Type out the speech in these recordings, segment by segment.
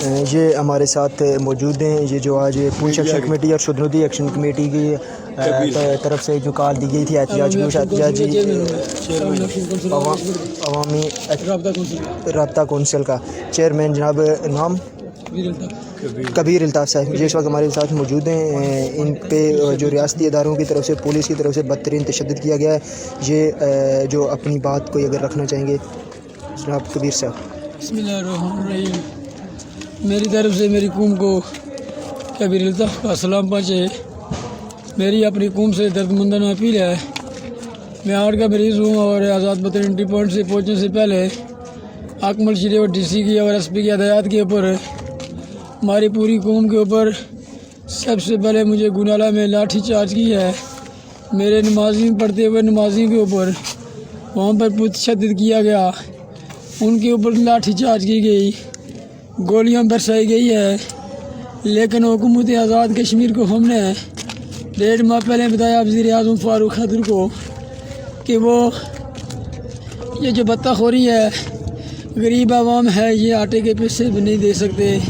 ये हमारे साथ मौजूद हैं। ये जो आज पूंछ एक्शन कमेटी और शुद्रुदी एक्शन कमेटी की तरफ से जो कॉल दी गई थी एहतियाज अवामी रब्ता कौंसिल का चेयरमैन जनाब नाम कबीर अल्ताफ़ साहब ये इस वक्त हमारे साथ मौजूद हैं। इन पे जो रियासती इदारों की तरफ से पुलिस की तरफ से बदतरीन तशद्दुद किया गया है। ये जो अपनी बात कोई अगर रखना चाहेंगे जनाब कबीर साहब। बिस्मिल्लाहिर्रहमानिर्रहीम। मेरी तरफ से मेरी कौम को कबीर अल्ताफ़ का सलाम पहुँचे। मेरी अपनी कौम से दर्दमंदाना अपील है। मैं हार्ट का मरीज़ हूँ और आज़ाद बतन एंट्री पॉइंट से पहुँचने से पहले अकमल शरीफ और DC की और SP की हदायत के ऊपर हमारी पूरी कौम के ऊपर सबसे पहले मुझे गुनाला में लाठी चार्ज की है। मेरे नमाजी पढ़ते हुए नमाजी के ऊपर वहाँ पर तशद्दुद किया गया, उनके ऊपर लाठी चार्ज की गई, गोलियां बरसाई गई है। लेकिन हुकूमत आज़ाद कश्मीर को हमने 1.5 माह पहले बताया वज़ीर-ए-आज़म फ़ारूक खदर को कि वो ये जो बत्ताखोरी है, गरीब आवाम है, ये आटे के पैसे भी नहीं दे सकते।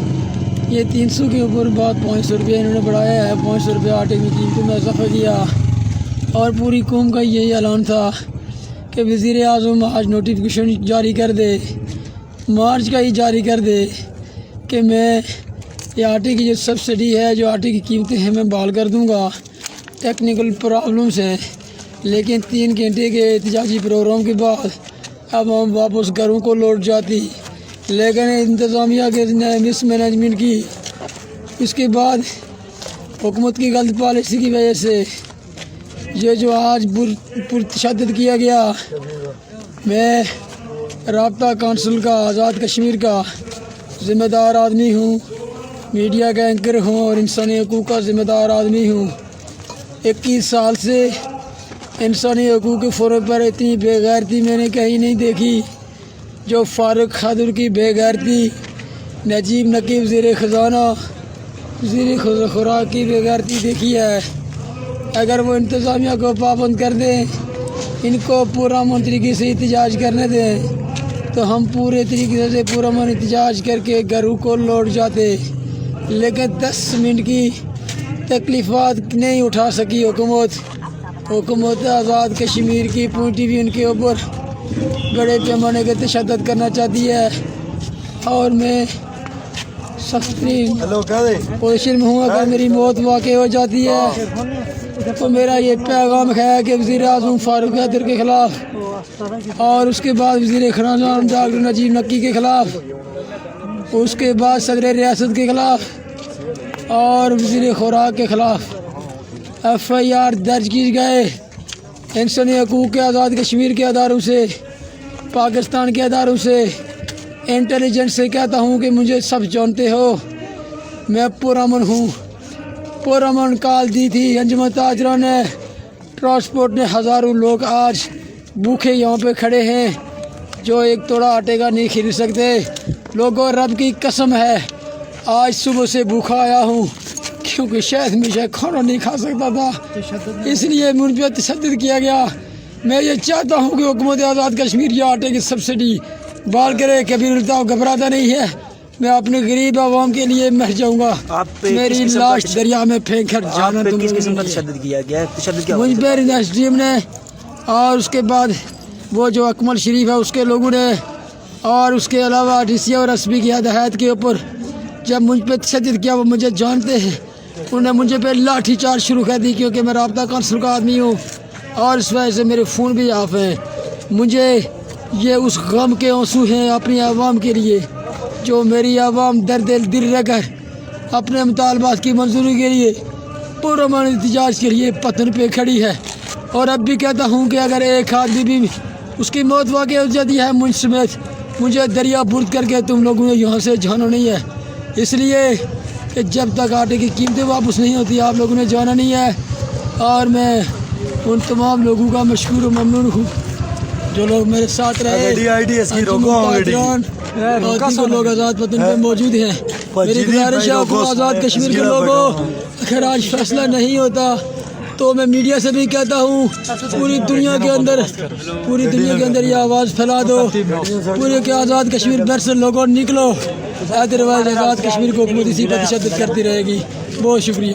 ये 300 के ऊपर बात 500 रुपये इन्होंने बढ़ाया है। 500 रुपये आटे की कीमतों में इजाफा किया और पूरी कौम का यही ऐलान था कि वज़ीर-ए-आज़म आज नोटिफिकेशन जारी कर दे, मार्च का ही जारी कर दे कि मैं ये आटे की जो सब्सिडी है, जो आटे की कीमतें हैं, मैं बहाल कर दूंगा। टेक्निकल प्रॉब्लम्स हैं, लेकिन 3 घंटे के एहतजाजी प्रोग्राम के बाद अब हम वापस घरों को लौट जाती। लेकिन इंतज़ामिया के मिसमैनेजमेंट की, इसके बाद हुकूमत की गलत पॉलिसी की वजह से ये जो आज पुरतशद्दुद किया गया, मैं राब्ता काउंसिल का आज़ाद कश्मीर का ज़िम्मेदार आदमी हूँ, मीडिया का एंकर हूँ और इंसानी हकूक़ का ज़िम्मेदार आदमी हूँ। 21 साल से इंसानी हकूक़ के फ़ोरम पर इतनी बेगैरती मैंने कहीं नहीं देखी जो फ़ारूक खदर की बेगैरती, नजीब नकीब ज़ीर ख़ज़ाना ज़ीर खुराक की बेगैरती देखी है। अगर वो इंतज़ामिया को पाबंद कर दें, इनको पूरा मन तरीके से एहतजाज करने दें, तो हम पूरे तरीके से पूरा मन एहतजाज करके घरों को लौट जाते। लेकिन 10 मिनट की तकलीफ़ात नहीं उठा सकी हुकूमत आज़ाद कश्मीर की पूरी भी उनके ऊपर बड़े पैमाने के तशद्दुद करना चाहती है। और मैं सख्त पोजीशन में हूँ। अगर मेरी मौत वाक़ई हो जाती है तो मेरा ये पैगाम है कि वज़ीर-ए-आज़म फ़ारूक खदर के ख़िलाफ़ और उसके बाद वज़ीर-ए-ख़ज़ाना डॉक्टर नजीब नक्की के ख़िलाफ़, उसके बाद सदर रियासत के ख़िलाफ़ और वज़ीर खुराक के ख़िलाफ़ FIR दर्ज की गए। इंसानी हकूक़ के आज़ाद कश्मीर के अदारों से, पाकिस्तान के अदारों से, इंटेलिजेंस से कहता हूँ कि मुझे सब जानते हो, मैं पुरअमन हूँ। पुरअमन कॉल दी थी अंजुमन ताजरा ने, ट्रांसपोर्ट ने, हज़ारों लोग आज भूखे यहाँ पे खड़े हैं जो एक तोड़ा आटे का नहीं खरीद सकते। लोगों, रब की कसम है, आज सुबह से भूखा आया हूँ क्योंकि शायद मुझे खाना नहीं खा सकता था, इसलिए मुझ पर तशद्दुद किया गया। मैं ये चाहता हूँ कि हुकूमत आज़ाद कश्मीर या आटे की सब्सिडी बहाल करे। कबीर अल्ताफ़ घबराता नहीं है, मैं अपने गरीब आवाम के लिए मर जाऊँगा। मेरी लाश दरिया में फेंक कर जाना। मुझ पर SDM ने और उसके बाद वो जो अकमल शरीफ है उसके लोगों ने और उसके अलावा DC और SP की हदायत के ऊपर जब मुझ पर तशद्दुद किया, वो मुझे जानते हैं, उन्होंने मुझे पे लाठी चार्ज शुरू कर दी क्योंकि मैं राब्ता काउंसिल का आदमी हूँ और इस वजह से मेरे फ़ोन भी ऑफ हैं। मुझे ये उस गम के आंसू हैं अपनी आवाम के लिए, जो मेरी आवाम दर्द दिल रहकर अपने मुतालबात की मंजूरी के लिए पुरअमन एहतजाज के लिए पतन पे खड़ी है। और अब भी कहता हूँ कि अगर एक आदमी भी उसकी मौत वाक़ई हो जाती है मुझ समेत, मुझे दरिया बुर्द करके तुम लोगों ने यहाँ से जाना नहीं है, इसलिए कि जब तक आटे की कीमतें वापस नहीं होती आप लोगों ने जाना नहीं है। और मैं उन तमाम लोगों का मशकूर और ममनून हूँ जो लोग मेरे साथ रहे, और लोग आज़ाद वतन पे मौजूद हैं। मेरी गुजारिश है आज़ाद कश्मीर के लोगों, अगर आज फैसला नहीं होता तो मैं मीडिया से भी कहता हूँ पूरी दुनिया के अंदर ये आवाज़ फैला दो पूरे के आज़ाद कश्मीर घर से लोगों निकलो, अदरवाइज आज़ाद कश्मीर को हुकूमत इसी पर तशद्दुद करती रहेगी। बहुत शुक्रिया।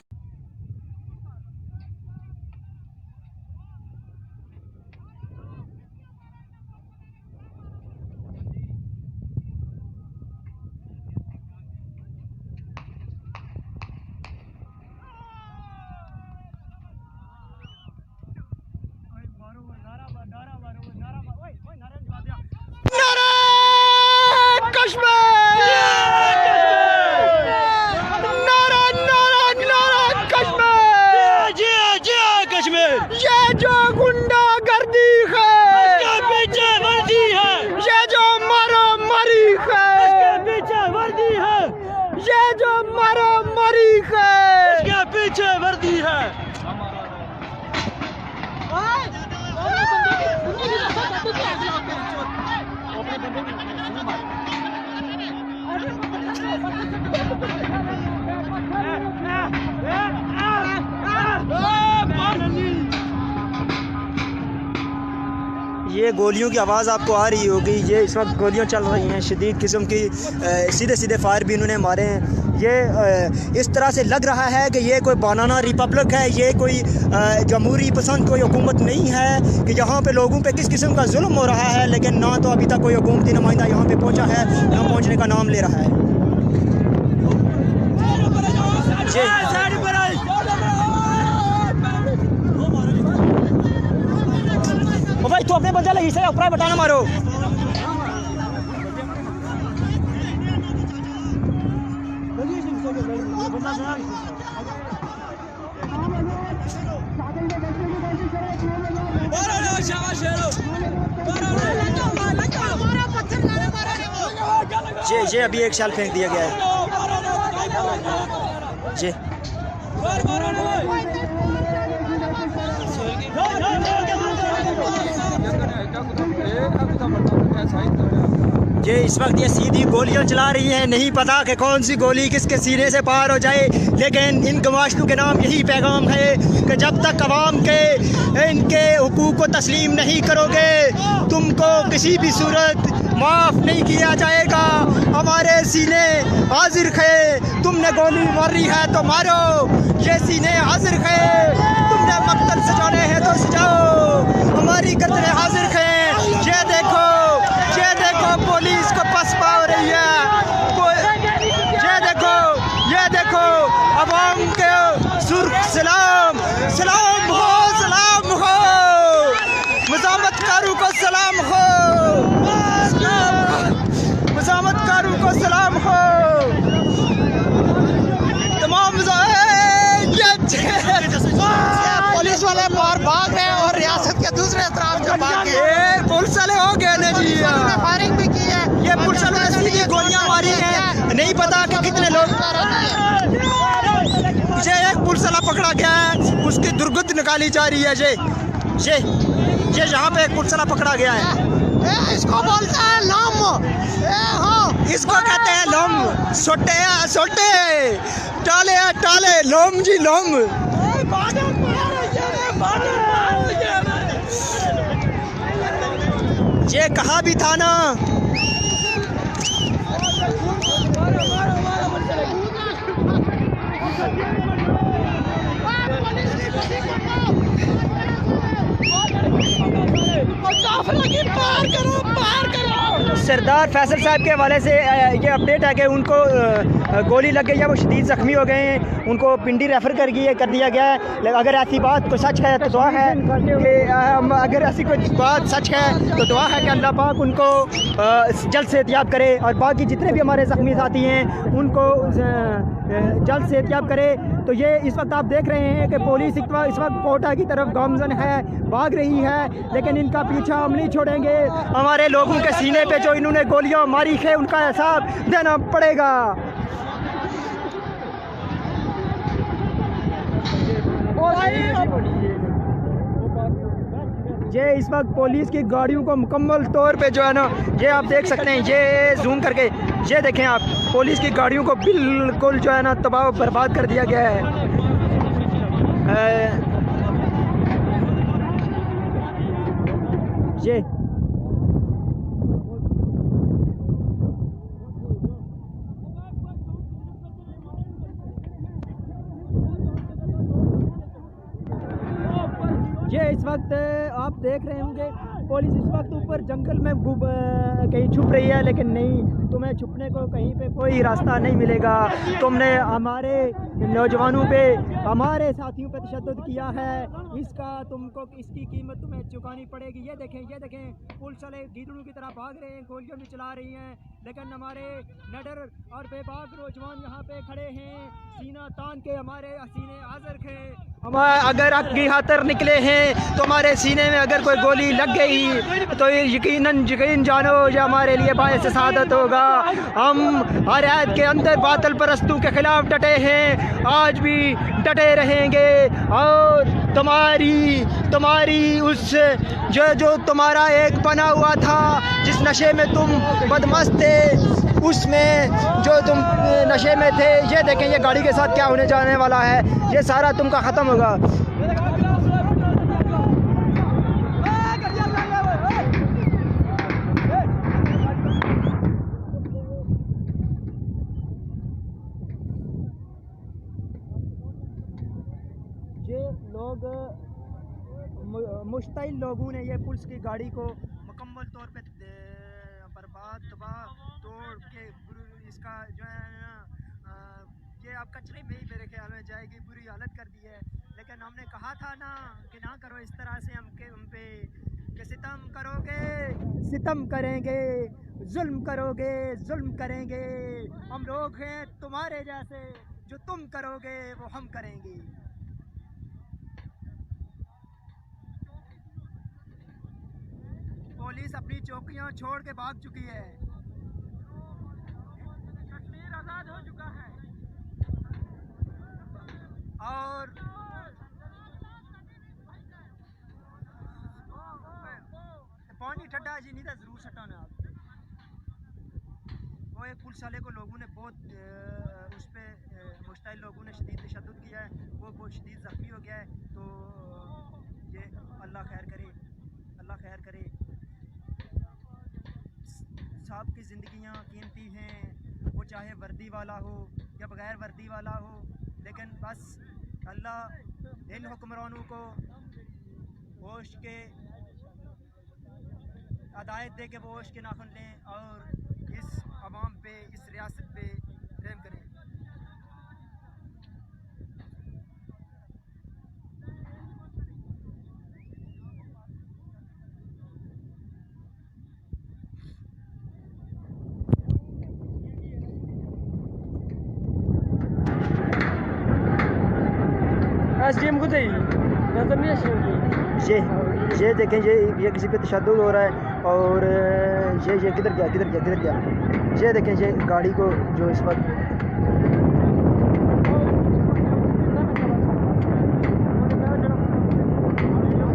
ये जो गुंडागर्दी है, इसके पीछे वर्दी है। ये जो मारामारी है, इसके पीछे वर्दी है। ये जो मारामारी है, इसके पीछे वर्दी है। ये गोलियों की आवाज़ आपको आ रही होगी। ये इस वक्त गोलियां चल रही हैं शदीद किस्म की, सीधे सीधे फायर भी इन्होंने मारे हैं। ये इस तरह से लग रहा है कि ये कोई बनाना रिपब्लिक है, ये कोई जमहूरी पसंद कोई हुकूमत नहीं है कि यहाँ पे लोगों पे किस किस्म का जुल्म हो रहा है। लेकिन ना तो अभी तक कोई हुकूमती नुमाइंदा यहाँ पे पहुँचा है, ना पहुँचने का नाम ले रहा है। ओ भाई, तू अपने बंदा लगी से ऊपर बटाना मारो। जी अभी एक शैल फेंक दिया गया है जी। ये इस वक्त ये सीधी गोलियां चला रही हैं, नहीं पता कि कौन सी गोली किसके सीने से पार हो जाए। लेकिन इन गवाशतों के नाम यही पैगाम है कि जब तक अवाम के इनके हुकूक को तस्लीम नहीं करोगे, तुमको किसी भी सूरत माफ़ नहीं किया जाएगा। हमारे सीने हाजिर है, तुमने गोली मारी है तो मारो। ये सीने हाजिर है, तुमने मकतल सजाने हैं तो सजाओ। हमारी गर्दनें हाजिर हैं। ये देखो पुलिस को पसपा हो रही है। ये देखो अवाम के सुर्ख सलाम हो, मज़ामतकारों को सलाम हो, मज़ामतकारों को सलाम हो। तमाम पुलिस वाले बाहर भाग रहे हैं और रियासत के दूसरे तरफ जो भाग गए, पुलिस वाले हो गए ना जी। फायरिंग भी की है, ये पुलिस वालों ने सीधी गोलियां मारी हैं। नहीं पता कि कितने लोग। ये एक पुलिस वाला पकड़ा गया है, उसकी दुर्गंध निकाली जा रही है। ये यहाँ पे एक पुलिस वाला पकड़ा गया है। इसको बोलते हैं लम, इसको कहते हैं लम। सोटे टाले लोम जी लोम। ये कहा भी था ना। सरदार फैसल साहब के हवाले से ये अपडेट है कि उनको गोली लग गई है, वो शदीद ज़ख्मी हो गए हैं। उनको पिंडी रेफ़र कर दिया गया है। अगर ऐसी बात को सच है तो दुआ है कि अगर ऐसी कोई बात सच है तो दुआ है कि अल्लाह पाक उनको जल्द से एहतियात करे और बाकी जितने भी हमारे ज़ख्मी साथी हैं उनको जल्द से एहतियात करे। तो ये इस वक्त आप देख रहे हैं कि पुलिस इस वक्त कोटा की तरफ गामजन है, भाग रही है, लेकिन इनका पीछा हम नहीं छोड़ेंगे। हमारे लोगों के सीने पे जो इन्होंने गोलियां मारी है उनका हिसाब देना पड़ेगा। ये इस वक्त पुलिस की गाड़ियों को मुकम्मल तौर पे जो है ना, ये आप देख सकते हैं, ये जूम करके ये देखें आप, पुलिस की गाड़ियों को बिल्कुल जो है ना तबाह बर्बाद कर दिया गया है। ये इस वक्त आप देख रहे होंगे पुलिस इस वक्त ऊपर जंगल में कहीं छुप रही है, लेकिन नहीं, तुम्हें छुपने को कहीं पे कोई रास्ता नहीं मिलेगा। तुमने हमारे नौजवानों पे, हमारे साथियों पे तशद्दुद किया है, इसकी कीमत तुम्हें चुकानी पड़ेगी। ये देखें पुलिस वाले गीदड़ों की तरह भाग रहे हैं, गोलियां भी चला रही हैं, लेकिन हमारे नडर और बेबाक नौजवान यहाँ पे खड़े हैं, सीना तान के हमारे सीने हाजिर थे। अगर अग्गी हाथर निकले हैं तो हमारे सीने में अगर कोई गोली लग गई तो यकीन जानो जो हमारे लिए बायस सादत होगा। हम हर आयत के अंदर बातिल परस्तों के खिलाफ डटे हैं, आज भी डटे रहेंगे। और तुम्हारी उस जो तुम्हारा एक बना हुआ था, जिस नशे में तुम बदमस्त थे, उसमें जो तुम नशे में थे, ये देखें ये गाड़ी के साथ क्या होने जाने वाला है, ये सारा तुमका ख़त्म होगा। ये लोग मुश्तइल लोगों ने ये पुलिस की गाड़ी को मुकम्मल तौर पे बर्बाद तबाह तोड़ के इसका जो है ना ये आप कचरे में ही मेरे ख्याल में जाएगी, बुरी हालत कर दी है। लेकिन हमने कहा था ना कि ना करो इस तरह से हम पे कि सितम करोगे सितम करेंगे, जुल्म करेंगे। हम लोग हैं तुम्हारे जैसे, जो तुम करोगे वो हम करेंगे। पुलिस अपनी चौकियां छोड़ के भाग चुकी है, कश्मीर आज़ाद हो चुका है। और पानी ठंडा जी नहीं था, जरूर सटाना आप। वो एक पुलिस वाले को लोगों ने बहुत उस पर मुश्तइल लोगों ने शदीद तशद्दुद किया है, वो बहुत शदीद ज़ख्मी हो गया है। तो ये अल्लाह खैर करे। साहब की ज़िंदगियाँ कीमती हैं, वो चाहे वर्दी वाला हो या बग़ैर वर्दी वाला हो, लेकिन बस अल्लाह इन हुक्मरानों को होश के हदायत दे के वो होश के नाखुन लें और इस अवाम पे, इस रियासत पे रहम करें। ये देखें, ये किसी पे तशद्दुद हो रहा है। और ये किधर गया। ये देखें, ये गाड़ी को जो इस वक्त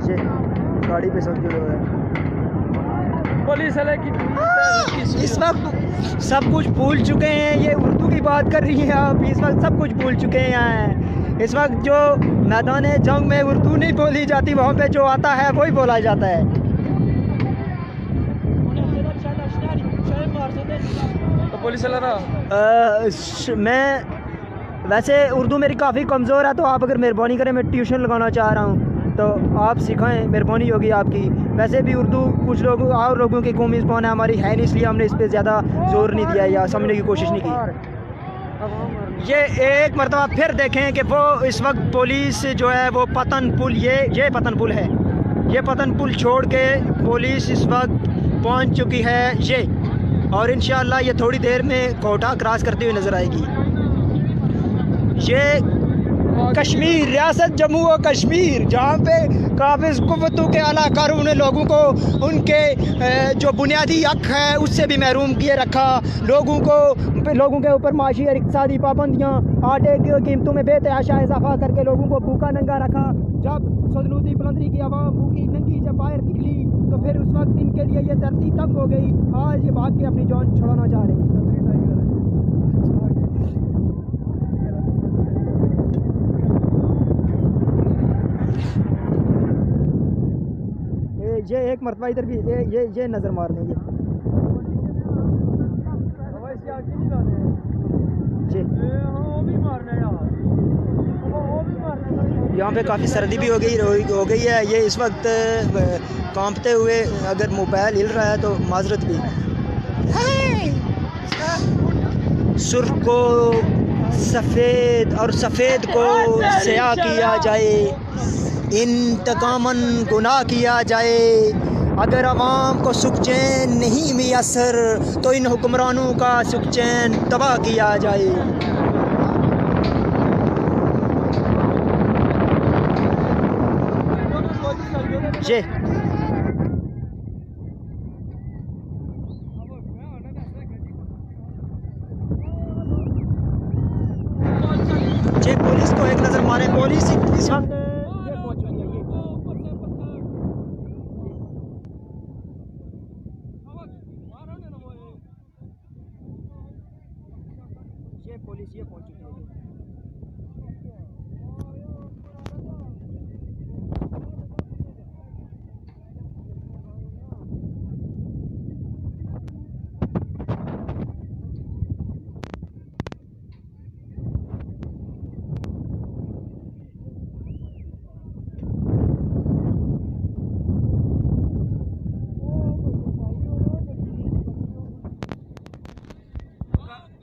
ये गाड़ी पे तशद्दुद हो रहा है। पुलिस वाले की इस वक्त सब कुछ भूल चुके हैं। ये उर्दू की बात कर रही हैं आप, इस वक्त सब कुछ भूल चुके हैं। इस वक्त जो मैदान जंग में उर्दू नहीं बोली जाती, वहाँ पे जो आता है वही बोला जाता है। तो पुलिस वाला मैं वैसे उर्दू मेरी काफ़ी कमज़ोर है, तो आप अगर मेहरबानी करें, मैं ट्यूशन लगाना चाह रहा हूँ, तो आप सिखाएं, मेहरबानी होगी आपकी। वैसे भी उर्दू कुछ लोग और लोगों की कौमी ज़बान है, हमारी है नहीं, इसलिए हमने इस पर ज़्यादा ज़ोर नहीं दिया या समझने की कोशिश नहीं की। ये एक मरतबा फिर देखें कि वो इस वक्त पुलिस जो है वो पतन पुल, ये पतन पुल है, ये पतन पुल छोड़ के पुलिस इस वक्त पहुंच चुकी है ये, और इंशाअल्लाह ये थोड़ी देर में कोटा क्रॉस करती हुई नज़र आएगी। ये कश्मीर, रियासत जम्मू और कश्मीर, जहाँ पे काबिज़ कुव्वतों के आला कारून ने लोगों को उनके जो बुनियादी हक है उससे भी महरूम किए रखा। लोगों के ऊपर माशी और इक़्तिसादी पाबंदियाँ, आटे की कीमतों में बेतहाशा इजाफा करके लोगों को भूखा नंगा रखा। जब सदनूती बुलंदरी की आवाम भूखी नंगी जब बाहर निकली, तो फिर उस वक्त इनके लिए ये धरती तंग हो गई। आज ये भाग के अपनी जान छुड़ाना चाह रही है। ये एक मरतबा इधर भी ये नज़र मार देंगे यहाँ पे काफ़ी सर्दी भी हो गई है। ये इस वक्त कांपते हुए अगर मोबाइल हिल रहा है तो माजरत भी। सुर्ख को सफ़ेद और सफ़ेद को स्याह किया जाए, इंतकामन गुनाह किया जाए। अगर अवाम को सुख चैन नहीं मैसर तो इन हुक्मरानों का सुख चैन तबाह किया जाए। ये पुलिस को एक नज़र मारे। पुलिस इस वक्त ये पहुंच चुकी है।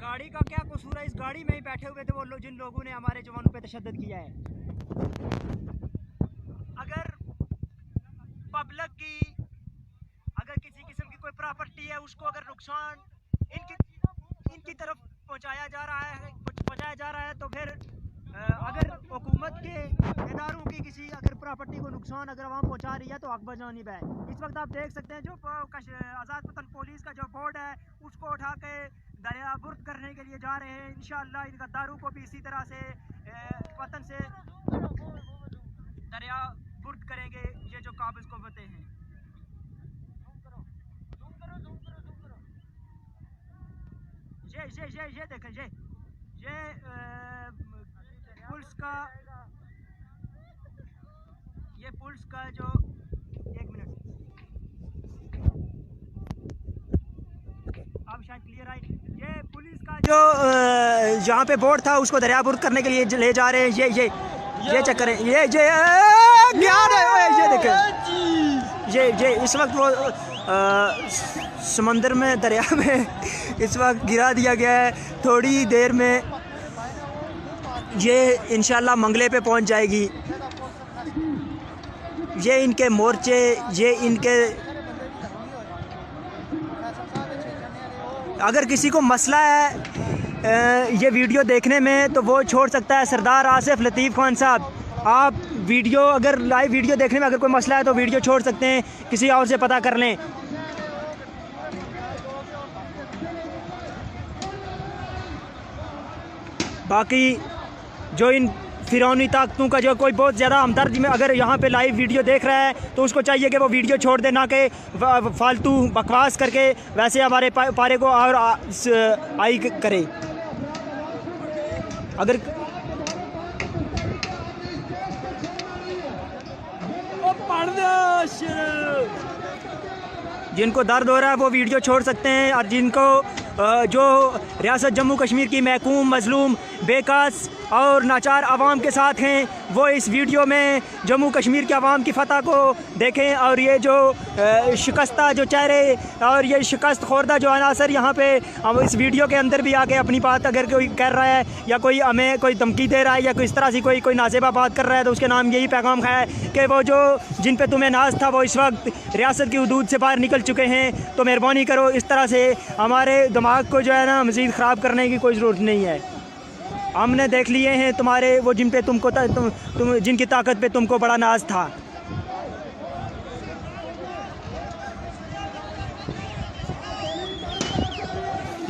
गाड़ी का क्या कसूर है? इस गाड़ी में ही बैठे हुए थे वो लोग जिन लोगों ने हमारे जवानों पे तशद्दुद किया है। अगर पब्लिक की अगर किसी किस्म की कोई प्रॉपर्टी है उसको अगर नुकसान इनकी तरफ पहुंचाया जा रहा है तो फिर अगर हुकूमत के इदारों की किसी अगर प्रॉपर्टी को नुकसान अगर आवाम पहुंचा रही है तो हक बजानिब है। इस वक्त आप देख सकते हैं जो आज़ाद वतन पुलिस का जो बोर्ड है उसको उठा के दरियाबुर्द करने के लिए जा रहे हैं। इंशाअल्लाह इन गद्दारों को भी इसी तरह से वतन से दरियाबुर्द करेंगे ये जो काबिज क़ुव्वतें हैं। ये देखें ये पुलिस का जो एक मिनट अब शायद क्लियर आई। ये पुलिस का जो जहाँ पे बोर्ड था उसको दरियाबुर्द करने के लिए ले जा रहे हैं। ये चक्कर है। ये देखें ये इस वक्त वो समंदर में दरिया में इस वक्त गिरा दिया गया है। थोड़ी देर में ये इंशाल्लाह मंगले पे पहुंच जाएगी। ये इनके मोर्चे ये इनके अगर किसी को मसला है ये वीडियो देखने में तो वो छोड़ सकता है। सरदार आसिफ लतीफ़ खान साहब आप वीडियो अगर लाइव वीडियो देखने में अगर कोई मसला है तो वीडियो छोड़ सकते हैं, किसी और से पता कर लें। बाकी जो इन फिरौनी ताकतों का जो कोई बहुत ज़्यादा हमदर्द में अगर यहाँ पे लाइव वीडियो देख रहा है तो उसको चाहिए कि वो वीडियो छोड़ दे, ना कि फालतू बकवास करके वैसे हमारे पारे को और आई करे। अगर जिनको दर्द हो रहा है वो वीडियो छोड़ सकते हैं और जिनको जो रियासत जम्मू कश्मीर की महकूम मजलूम बेकास और नाचार आवाम के साथ हैं वो इस वीडियो में जम्मू कश्मीर के आवाम की फ़तह को देखें। और ये जो शिकस्ता जो चेहरे और ये शिकस्त खोरदा जो अनासर यहाँ पे हम इस वीडियो के अंदर भी आके अपनी बात अगर कोई कर रहा है या कोई हमें कोई धमकी दे रहा है या कोई इस तरह से कोई नासेबा बात कर रहा है तो उसके नाम यही पैगाम है कि वो जो जिन पे तुम्हें नाज था वो इस वक्त रियासत की हदूद से बाहर निकल चुके हैं। तो मेहरबानी करो इस तरह से हमारे दिमाग को जो है ना मज़ीद ख़राब करने की कोई ज़रूरत नहीं है। हमने देख लिए हैं तुम्हारे वो जिन पे तुम जिनकी ताकत पे तुमको बड़ा नाज था।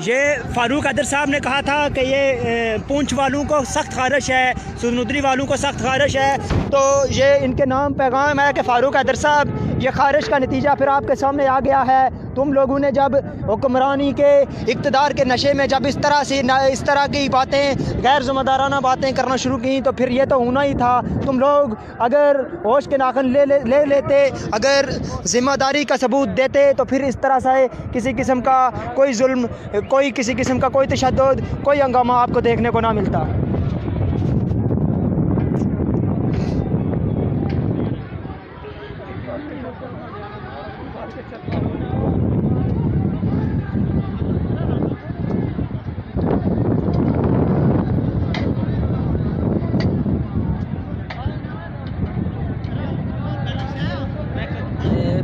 ये फारूक अदर साहब ने कहा था कि ये पूंछ वालों को सख्त ख़ारिश है, सुनूदरी वालों को सख्त ख़ारिश है। तो ये इनके नाम पैगाम है कि फारूक अदर साहब ये ख़ारिश का नतीजा फिर आपके सामने आ गया है। तुम लोगों ने जब हुक्मरानी के इक़्तिदार के नशे में जब इस तरह की बातें, गैर ज़िम्मेदाराना बातें करना शुरू की, तो फिर ये तो होना ही था। तुम लोग अगर होश के नाखन ले लेते, अगर ज़िम्मेदारी का सबूत देते, तो फिर इस तरह से किसी किस्म का कोई जुल्म, किसी किस्म का कोई तशद्दुद, कोई हंगामा आपको देखने को ना मिलता।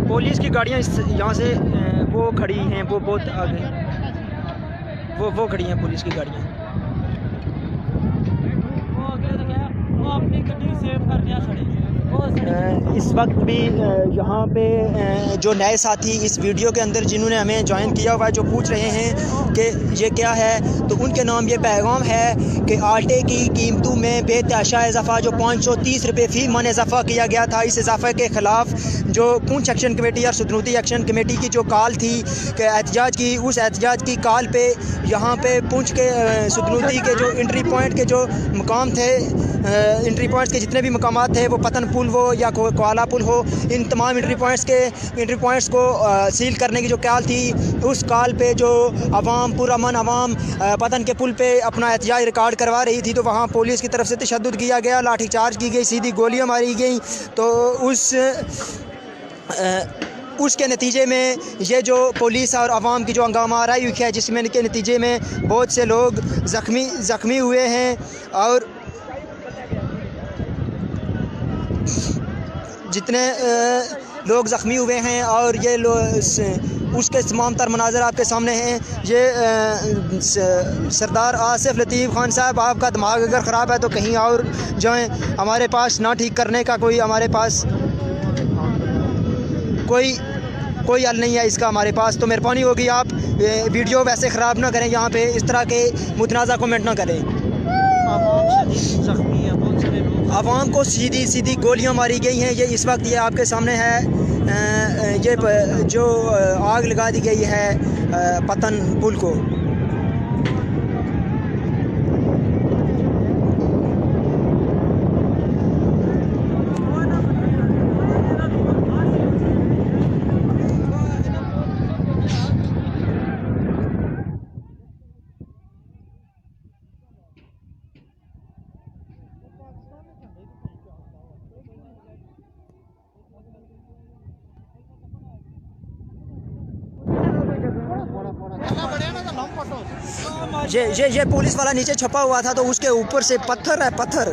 पुलिस की गाड़ियाँ यहाँ से वो खड़ी हैं, वो बहुत आगे वो खड़ी हैं पुलिस की गाड़ियाँ। वो अपनी गड्डी सेव कर दिया खड़ी। इस वक्त भी यहाँ पे जो नए साथी इस वीडियो के अंदर जिन्होंने हमें ज्वाइन किया हुआ है, जो पूछ रहे हैं कि ये क्या है, तो उनके नाम ये पैगाम है कि आटे की कीमतों में बेतहाशा इजाफा जो 530 रुपये फ़ी मन इजाफा किया गया था, इस इजाफे के ख़िलाफ़ जो पूंछ एक्शन कमेटी और सदनूती एक्शन कमेटी की जो कॉल थी कि एहतजाज की, उस एहतजाज की कॉल पे यहाँ पे पूंछ के सदनूती के जो एंट्री पॉइंट के जो मकाम थे, एंट्री पॉइंट्स के जितने भी मकामात थे, वो पतन पुल हो या कोला पुल हो, इन तमाम एंट्री पॉइंट्स को सील करने की जो कॉल थी, उस कॉल पे जो अवाम पुरअमन अवाम पतन के पुल पे अपना एहतजाज रिकॉर्ड करवा रही थी, तो वहाँ पुलिस की तरफ से तशद्दुद किया गया, लाठीचार्ज की गई, सीधी गोलियाँ मारी गई। तो उसके नतीजे में ये जो पुलिस और अवाम की जो हंगामा आ रही है, जिसमें के नतीजे में बहुत से लोग ज़ख्मी हुए हैं, और जितने लोग ज़ख्मी हुए हैं और ये उसके तमाम तर मनाज़र आपके सामने हैं। ये सरदार आसिफ लतीफ़ खान साहब, आपका दिमाग अगर ख़राब है तो कहीं और जाएं, हमारे पास ना ठीक करने का कोई हमारे पास कोई हल नहीं है इसका हमारे पास। तो मेहरबानी होगी आप वीडियो वैसे ख़राब ना करें, यहाँ पे इस तरह के मुतनाज़ा कमेंट ना करें। आवाम को सीधी गोलियां मारी गई हैं। ये इस वक्त ये आपके सामने है, ये जो आग लगा दी गई है पतन पुल को। ये पुलिस वाला नीचे छपा हुआ था, तो उसके ऊपर से पत्थर है, पत्थर।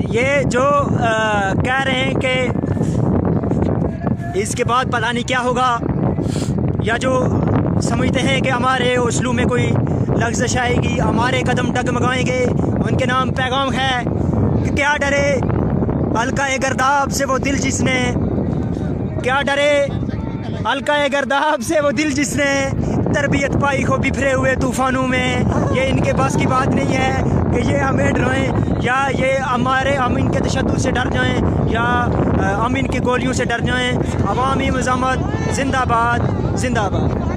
ये जो कह रहे हैं कि इसके बाद पता नहीं क्या होगा, या जो समझते हैं कि हमारे उसलू में कोई लफ्ज़ आएगी, हमारे कदम डगमगाएंगे, उनके नाम पैगाम है कि क्या डरे हल्का गर्दाब से वो दिल जिसने, क्या डरे हल्का गर्दाब से वो दिल जिसने तरबियत पाई हो बिखरे हुए तूफ़ानों में। ये इनके पास की बात नहीं है कि ये हमें डराएं, या ये हम इनके तशद्दुद से डर जाएं, या हम इनकी गोलियों से डर जाएं। अवामी मज़ामत जिंदाबाद जिंदाबाद।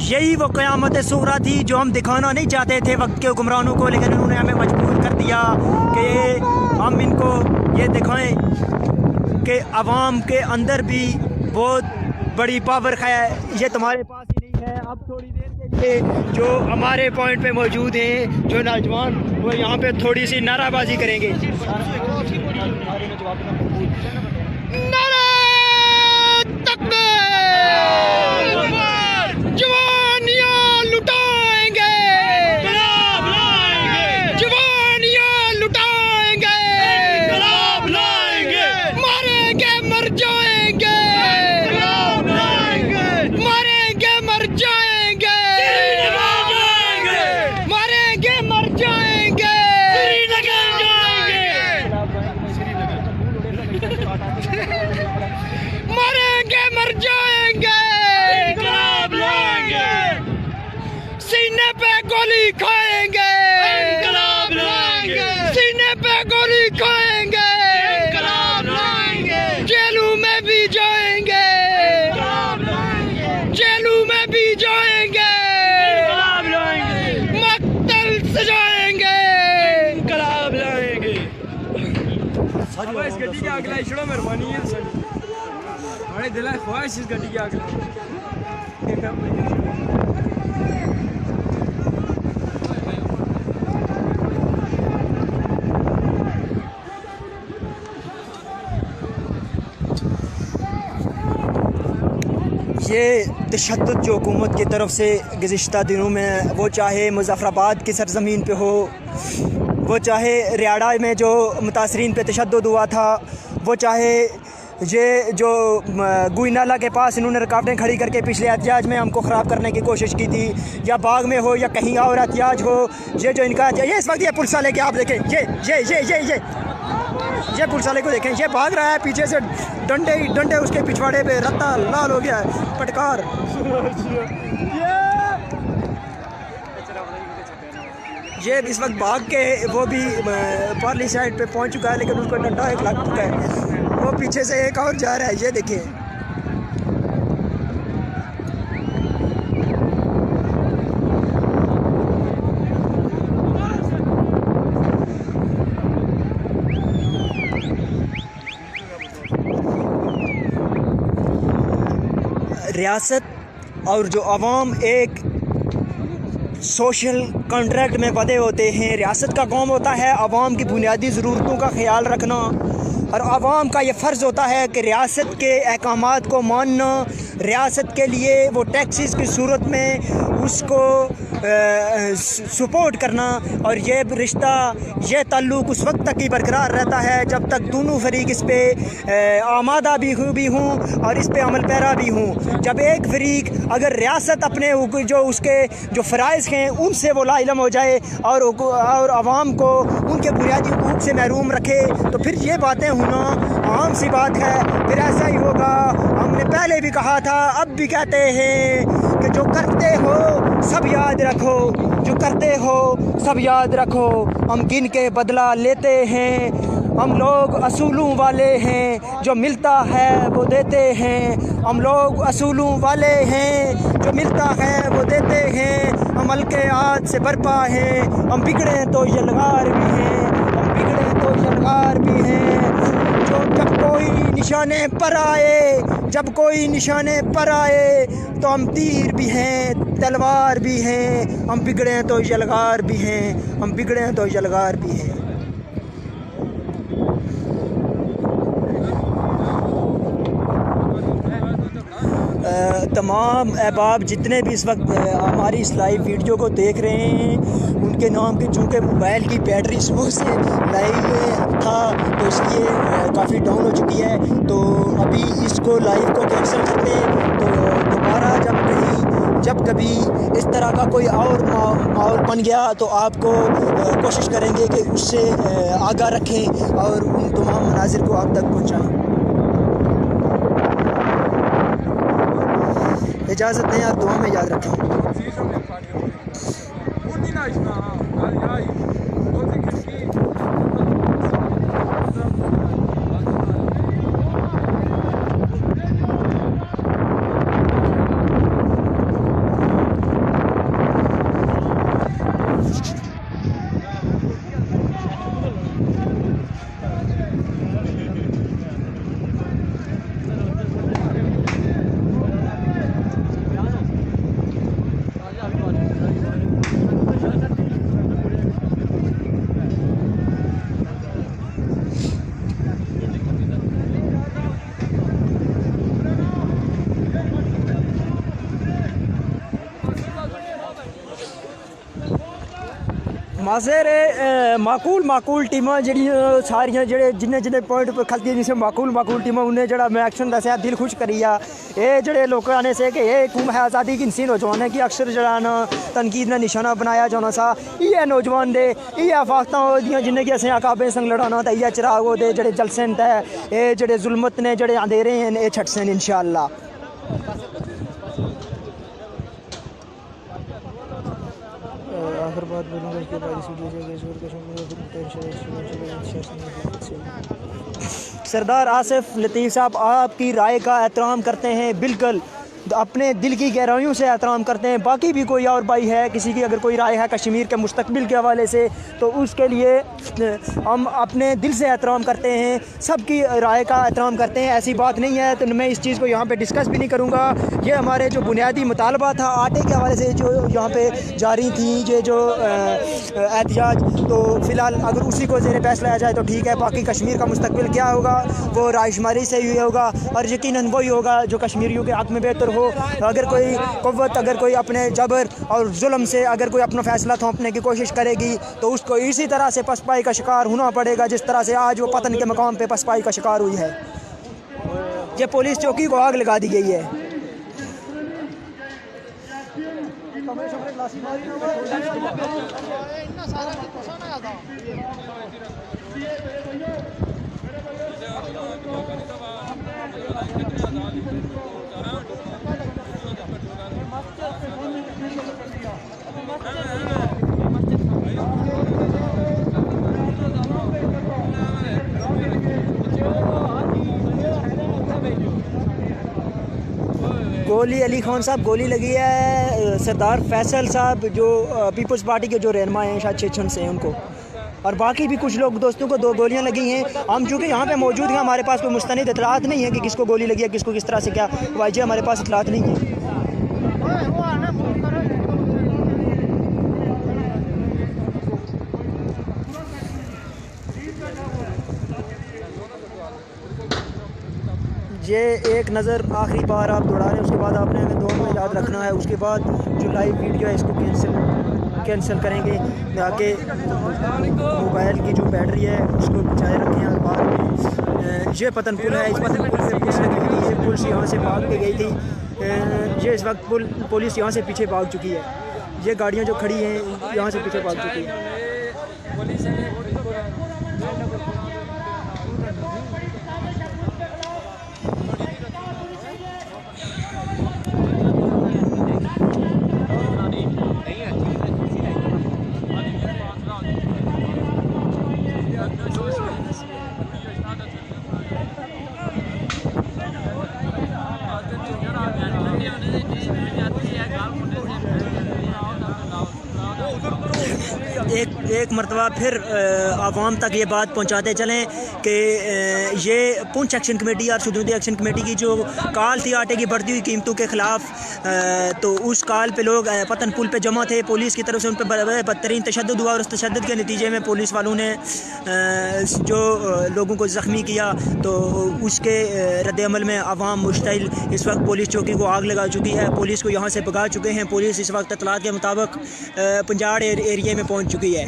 यही वो क़यामत सुग़रा थी जो हम दिखाना नहीं चाहते थे वक्त के हुक्मरानों को, लेकिन उन्होंने हमें मजबूर कर दिया कि हम इनको ये दिखाएं कि अवाम के अंदर भी बहुत बड़ी पावर है, ये तुम्हारे पास ही नहीं है। अब थोड़ी देर के लिए जो हमारे पॉइंट पे मौजूद हैं जो नौजवान, वो यहाँ पे थोड़ी सी नाराबाजी करेंगे। सीने पे गोली खाएंगे, इंकलाब लाएंगे, जेलों में भी जाएंगे, इंकलाब लाएंगे, जेलों में भी जाएंगे, इंकलाब लाएंगे, मक्तल सजाएंगे, इंकलाब लाएंगे। इस गड्डी की आग लाई छोड़ो, मेहरबानी है सर, बड़े दिल है ख्वाहिश इस गड्डी की आग लाई। ये तशद्दुद जो हुकूमत की तरफ से गुज़िश्ता दिनों में, वो चाहे मुज़फ़्फ़राबाद की सरज़मीन पे हो, वो चाहे रियाड़ा में जो मुतासरीन पे तशद्दुद हुआ था, वो चाहे ये जो गुइनाला के पास इन्होंने रुकावटें खड़ी करके पिछले एहतियाज में हमको ख़राब करने की कोशिश की थी, या बाग में हो या कहीं और एहतियाज हो, ये जो इनका ये इस वक्त ये पुलिस वाले के आप देखें, ये पुलिस वाले को देखें, ये भाग रहा है पीछे से, डंडे उसके पिछवाड़े पे रत्ता लाल हो गया है, पटकार। ये इस वक्त भाग के वो भी पार्ली साइड पे पहुंच चुका है, लेकिन उसको डंडा एक लग चुका है, वो पीछे से एक और जा रहा है, ये देखिए। रियासत और जो अवाम एक सोशल कॉन्ट्रैक्ट में बंधे होते हैं। रियासत का काम होता है अवाम की बुनियादी ज़रूरतों का ख्याल रखना, और अवाम का ये फ़र्ज़ होता है कि रियासत के अहकामात को मानना, रियासत के लिए वो टैक्सेस की सूरत में उसको सपोर्ट करना। और ये रिश्ता, ये ताल्लुक़ उस वक्त तक ही बरकरार रहता है जब तक दोनों फरीक इस पर आमादा भी हूँ और इस पर अमल पैरा भी हूँ। जब एक फरीक अगर रियासत अपने जो उसके जो फ़राइज़ हैं उनसे वो लाइलम हो जाए और आवाम को उनके बुनियादी हुकूक से महरूम रखे, तो फिर ये बातें होना आम सी बात है, फिर ऐसा ही होगा। हमने पहले भी कहा था, अब भी कहते हैं कि जो करते हो सब याद रखो, जो करते हो सब याद रखो। हम गिन के बदला लेते हैं, हम लोग असूलों वाले हैं, जो मिलता है वो देते हैं। हम लोग असूलों वाले हैं, जो मिलता है वो देते हैं। हम हल्के हाथ से बरपा हैं, हम बिगड़े तो यलगार भी हैं, हम बिगड़े तो यलगार भी हैं। जो जब कोई निशाने पर आए, जब कोई निशाने पर आए, तो हम तीर भी हैं, तलवार भी हैं। हम बिगड़े तो यलगार भी हैं, हम बिगड़े तो यलगार भी हैं। तमाम अहबाब जितने भी इस वक्त हमारी इस लाइव वीडियो को देख रहे हैं, उनके नाम के चूँकि मोबाइल की बैटरी सुबह से लाइव था तो इसलिए काफ़ी डाउन हो चुकी है, तो अभी इसको लाइव को कैंसिल करते हैं। तो दोबारा जब कभी इस तरह का कोई और माहौल बन गया तो आपको कोशिश करेंगे कि उससे आगाह रखें और उन तमाम मनाजिर को आप तक पहुँचाएँ। इजाज़त दें, आप दुआ में याद रखें। माकूल टीमां जेह्ड़ियां सारियां जिन्ने पॉइंट पर खलदियां जिसे माकूल टीमां उन्हें जेह्ड़ा मैं एक्शन दस्सेआ दिल खुश करिया। ये जेह्ड़े लोकां ने से कि ये हुकूम है आज़ादी की इंसी नौजवान की अक्सर जेह्ड़ा ना तनकीद ने निशाना बनाया जाना सा। इ'यै नौजवान दे इ'यै आफाकतां होदियां जिन्हें कि असें अकाबें संग लड़ाना ते इ'यै चिराग ओह्दे जेह्ड़े जलसे न ते एह् जेह्ड़े जुल्मत ने जेह्ड़े अंधेरे न एह् छटसे न इंशाअल्लाह। आखिर बात बोलूँगा उसके बाद इस वीडियो से सरदार आसिफ लतीफ़ साहब आपकी राय का एहतराम करते हैं, बिल्कुल अपने दिल की गहराइयों से एहतराम करते हैं। बाकी भी कोई और भाई है, किसी की अगर कोई राय है कश्मीर के मुस्तकबिल के हवाले से तो उसके लिए हम अपने दिल से एहतराम करते हैं, सबकी राय का एहतराम करते हैं। ऐसी बात नहीं है, तो मैं इस चीज़ को यहाँ पे डिस्कस भी नहीं करूँगा। ये हमारे जो बुनियादी मुतालबा था आटे के हवाले से जो यहाँ पे जारी थी, ये जो एहतजाज, तो फ़िलहाल अगर उसी को ज़ेर बहस लाया जाए तो ठीक है। बाकी कश्मीर का मुस्तकबिल क्या होगा वो रायशुमारी से ही होगा और यकीनन वही होगा जो कश्मीरियों के हक़ में बेहतर हो। अगर कोई क़ुव्वत, अगर कोई अपने जबर और जुल्म से अगर कोई अपना फ़ैसला थोपने की कोशिश करेगी तो उसको इसी तरह से पसपाई का शिकार होना पड़ेगा जिस तरह से आज वो पतन के मकाम पे पसपाई का शिकार हुई है। ये पुलिस चौकी को आग लगा दी गई है। गोली अली खान साहब गोली लगी है सरदार फैसल साहब जो पीपल्स पार्टी के जो रहनुमा हैं शायद छेछन से हैं उनको, और बाकी भी कुछ लोग दोस्तों को 2 गोलियां लगी हैं। हम चूँकि यहाँ पे मौजूद हैं, हमारे पास कोई मुस्तनिद इतलात नहीं है कि किसको गोली लगी है, किसको किस तरह से क्या वाजह, हमारे पास इतलात नहीं है। ये एक नज़र आखिरी बार आप दौड़ा रहे हैं, उसके बाद आपने हमें 2 में याद रखना है। उसके बाद जो लाइव वीडियो है इसको कैंसिल करेंगे ताकि मोबाइल की जो बैटरी है उसको बचाए रखें। और बाद में ये पतन पुल है, इस पतन पुल से पुलिस लगी हुई है, पुलिस यहाँ से भाग के गई थी। ये इस वक्त पुलिस यहाँ से पीछे भाग चुकी है। ये गाड़ियाँ जो खड़ी हैं यहाँ से पीछे भाग चुकी है। एक मरतबा फिर आवाम तक ये बात पहुँचाते चलें कि ये पुंछ एक्शन कमेटी और सुदूदी एक्शन कमेटी की जो कॉल थी आटे की बढ़ती हुई कीमतों के ख़िलाफ़, तो उस कॉल पे लोग पतन पुल पे जमा थे। पुलिस की तरफ से उन पर बदतरीन तशद्दुद हुआ और उस तशद्दुद के नतीजे में पुलिस वालों ने जो लोगों को ज़ख्मी किया, तो उसके रद्द-ए-अमल में आवाम मुश्तइल इस वक्त पुलिस चौकी को आग लगा चुकी है। पुलिस को यहाँ से भगा चुके हैं। पुलिस इस वक्त इत्तलात के मुताबिक पंजाड़ एरिया में पहुँच चुकी है।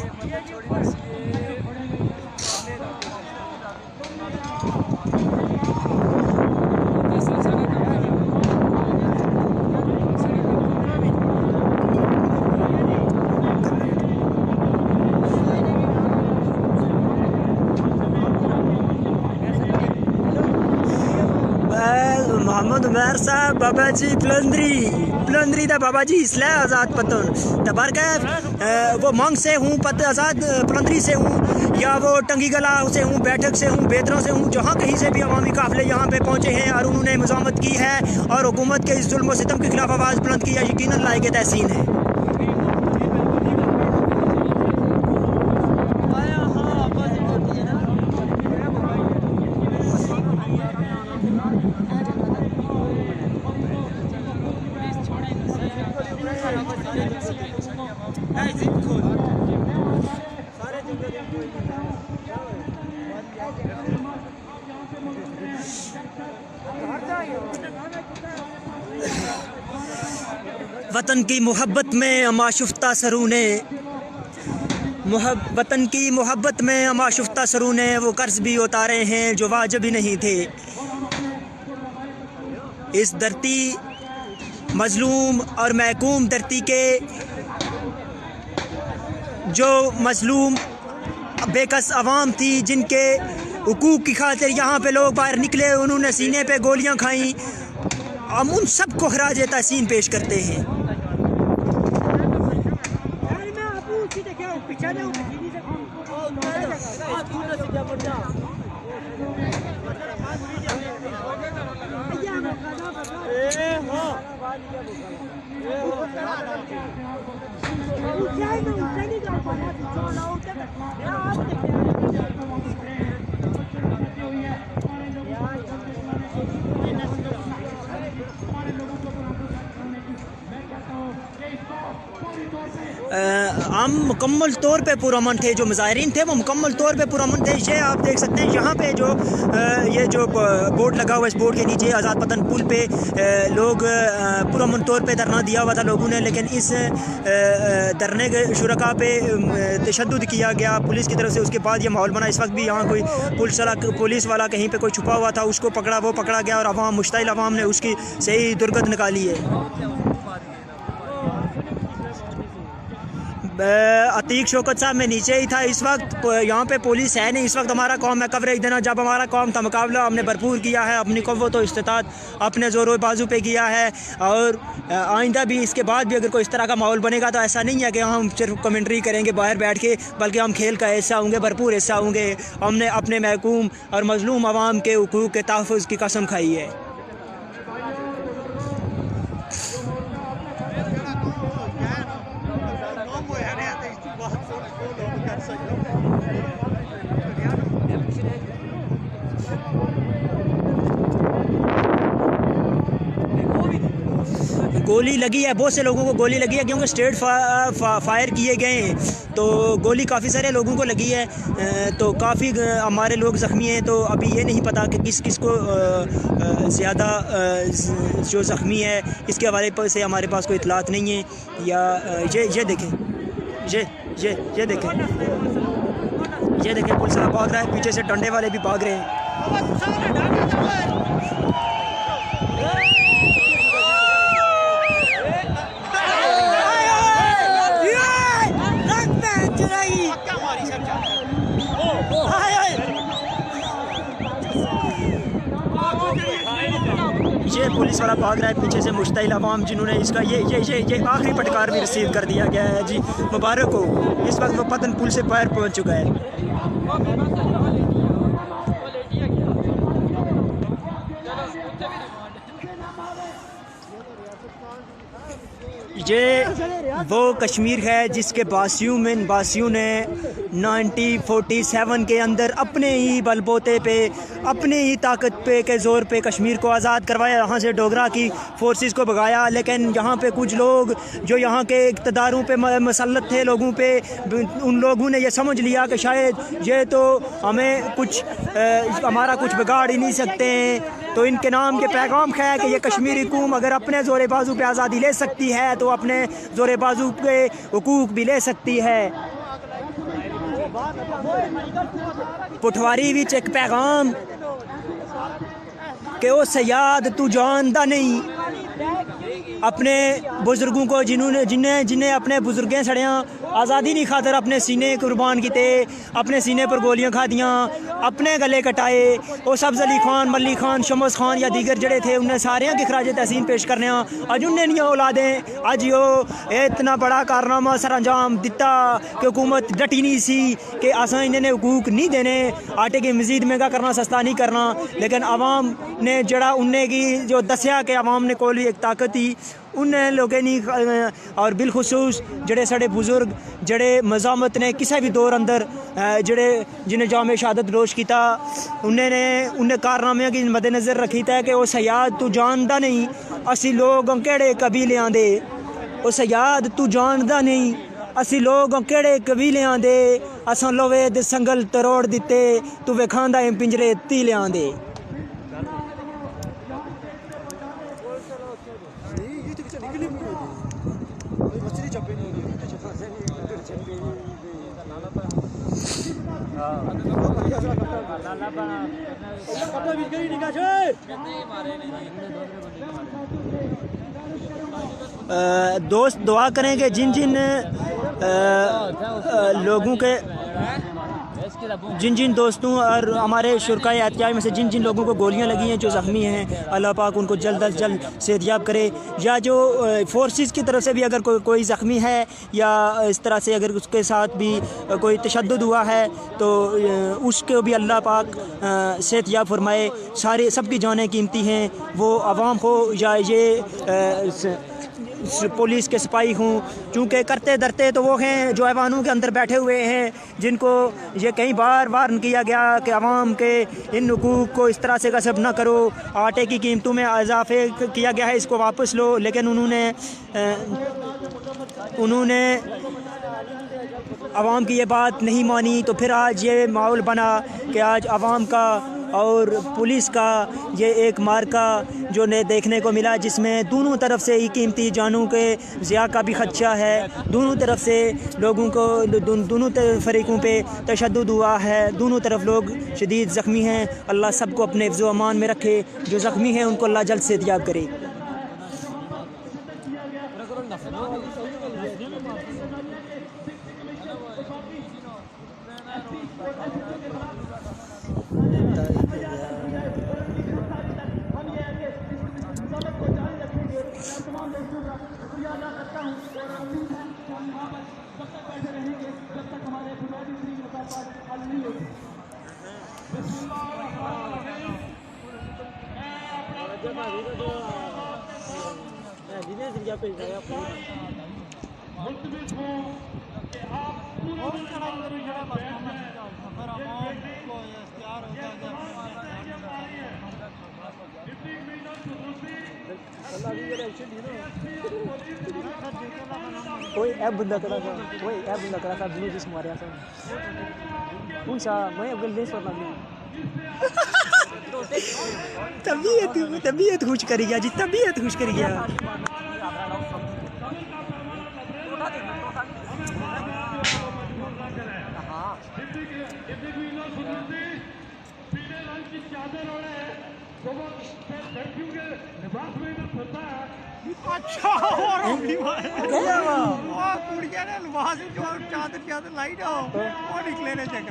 मोहम्मद उमर साहब बाबा जी पलंदरी दा बाबा जी इसलिए आज़ाद पतन तबर के वो मंग से हूँ, पत आज़ाद पलंदरी से हूँ, या वो टंगी गला से हूँ, बैठक से हूँ, बेदरों से हूँ, जहाँ कहीं से भी अवामी काफ़िले यहाँ पे पहुँचे हैं और उन्होंने मज़ामत की है और हुकूमत के इस जुल्म व सितम के खिलाफ आवाज़ बुलंद की है, यकीनन लायक तहसीन है। वतन की मोहब्बत में अमाशुफ्ता सरू ने वतन की मोहब्बत में अमाशुफ्ता सरू ने वो कर्ज भी उतारे हैं जो वाजिब ही नहीं थे। इस धरती मजलूम और महकूम धरती के जो मजलूम बेकस अवाम थी, जिनके हुकूक की खातिर यहाँ पे लोग बाहर निकले, उन्होंने सीने पे गोलियाँ खाईं, हम उन सब को खराज तहसीन पेश करते हैं। हम मुकम्मल तौर पे पुरअमन थे, जो मुजाहिरीन थे वो मुकम्मल तौर पे पुरअमन थे। ये आप देख सकते हैं यहाँ पे जो ये जो बोर्ड लगा हुआ है, इस बोर्ड के नीचे आज़ाद पतन पुल पे लोग पुरअमन तौर पे धरना दिया हुआ था लोगों ने, लेकिन इस धरने के शुरका पे तशद्दुद किया गया पुलिस की तरफ से। उसके बाद ये माहौल बना। इस वक्त भी यहाँ कोई पुलिस वाला कहीं पे कोई छुपा हुआ था, उसको वो पकड़ा गया और अवाम मुश्ताइल अवाम ने उसकी सही दुर्गत निकाली है। अतीक शौकत साहब मैं नीचे ही था इस वक्त, यहाँ पे पुलिस है नहीं। इस वक्त हमारा काम है कवरेज देना। जब हमारा काम था मुकाबला हमने भरपूर किया है, अपनी क़ुव्वत और इस्तिताअत अपने ज़ोर बाजू पे किया है। और आइंदा भी इसके बाद भी अगर कोई इस तरह का माहौल बनेगा तो ऐसा नहीं है कि हम सिर्फ कमेंट्री करेंगे बाहर बैठ के, बल्कि हम खेल का हिस्सा होंगे, भरपूर हिस्सा होंगे। हमने अपने महकूम और मजलूम आवाम के हुकूक के तहफ़्फ़ुज़ की कसम खाई है। गोली लगी है, बहुत से लोगों को गोली लगी है, क्योंकि स्ट्रेट फायर किए गए हैं तो गोली काफ़ी सारे लोगों को लगी है। तो काफ़ी हमारे लोग ज़ख्मी हैं। तो अभी ये नहीं पता कि किस को ज़्यादा जो ज़ख्मी है इसके हवाले से हमारे पास कोई इतलात नहीं है। या ये देखें, ये देखें, ये देखें पुलिस वाला भाग रहा है, पीछे से डंडे वाले भी भाग रहे हैं। ये पुलिस वाला भाग रहा है, पीछे से मुश्ताइल अवाम जिन्होंने इसका ये आखिरी फटकार भी रिसीव कर दिया गया है जी। मुबारक हो। इस वक्त वो पतन पुल से बाहर पहुंच चुका है। ये वो कश्मीर है जिसके बासियों ने 1947 के अंदर अपने ही बलबोते पे, अपने ही ताकत पे के ज़ोर पे कश्मीर को आज़ाद करवाया। यहाँ से डोगरा की फोर्सेस को भगाया, लेकिन यहाँ पे कुछ लोग जो यहाँ के इक़्तिदारों पे मसल्लत थे लोगों पे, उन लोगों ने ये समझ लिया कि शायद ये तो हमें कुछ हमारा कुछ बिगाड़ ही नहीं सकते हैं। तो इनके नाम के पैगाम है कि ये कश्मीरी कौम अगर अपने ज़ोर बाजू पे आज़ादी ले सकती है तो अपने ज़ोर बाजू पे हुकूक भी ले सकती है। पटवारी विच एक पैगाम कि ओ सयाद तू जानदा नहीं अपने बुजुर्गों को जिन्हें अपने बुजुर्गें सड़ियाँ आज़ादी नहीं खातर अपने सीने कुर्बान किते, अपने सीने पर गोलियां खा दियाँ, अपने गले कटाए। वो सब्ज़ अली खान, मल्ली खान, शमस खान या दीगर जड़े थे उन्हें सारे की खराज तहसीन पेश करने। अज उन्हें नहीं औलादें, अज यो इतना बड़ा कारनामा सर अंजाम दिता कि हुकूमत डटी नहीं सी कि असा इन्हें हुकूक नहीं देने, आटे की मज़ीद महंगा करना, सस्ता नहीं करना। लेकिन आवाम ने जड़ा उन्हें की जो दसिया कि आवाम ने कोई एक ताकत ही उन्हें लोगों नहीं, और बिलखसूस जड़े साढ़े बुजुर्ग जड़े मज़ामत ने किसी भी दौर अंदर जड़े जिन्हें जाम शहादत रोश किया उन्हें कारनामे की मद्देनज़र रखी था कि वो सयाद तू जानदा नहीं असी लोग केड़े कबीलियां दे, वो सयाद तू जानदा नहीं असी लोग केड़े कबीलियां दे, असां लोवे दे संगल तरोड़ दिते तू वेखांदा है पिंजरे तीलियां दे। दोस्त दुआ करें कि जिन जिन लोगों के जिन जिन दोस्तों और हमारे शुरकाए एहतियात में से जिन जिन लोगों को गोलियां लगी हैं, जो ज़ख्मी हैं, अल्लाह पाक उनको जल्द अज जल्द सेहतयाब करे। या जो फोर्सेस की तरफ से भी अगर कोई ज़ख्मी है या इस तरह से अगर उसके साथ भी कोई तशद्दुद हुआ है तो उसको भी अल्लाह पाक सेहतयाब फरमाए। सारे सबकी जानें कीमती हैं, वो आवाम हो या ये पुलिस के सिपाही हों, क्योंकि करते धरते तो वो हैं जो ऐवानों के अंदर बैठे हुए हैं, जिनको ये कई बार वार्न किया गया कि आवाम के इन हुकूक को इस तरह से गसब ना करो, आटे की कीमतों में इजाफे किया गया है, इसको वापस लो। लेकिन उन्होंने आवाम की ये बात नहीं मानी, तो फिर आज ये माहौल बना कि आज आवाम का और पुलिस का ये एक मार्का जो ने देखने को मिला, जिसमें दोनों तरफ से ही कीमती जानों के ज़िया का भी खदशा है। दोनों तरफ से लोगों को दोनों फरीकों पे तशद्दुद हुआ है, दोनों तरफ लोग शदीद ज़ख्मी हैं। अल्लाह सबको अपने हिफ्ज़ व अमान में रखे, जो ज़ख्मी हैं उनको अल्लाह जल्द सेहतयाब करे। कोई ऐप बंदा करा था, कोई ऐप बंदा करा था, बिनु जिस मारे था कौन सा मैं अगर ले सोना तबीयत खुश करी गया जी, तबीयत खुश करी गया। अच्छा और भी क्या हुआ वाह कुड़िया ने लिबास जो चादर चादर लाई ना वो निकले ने चेक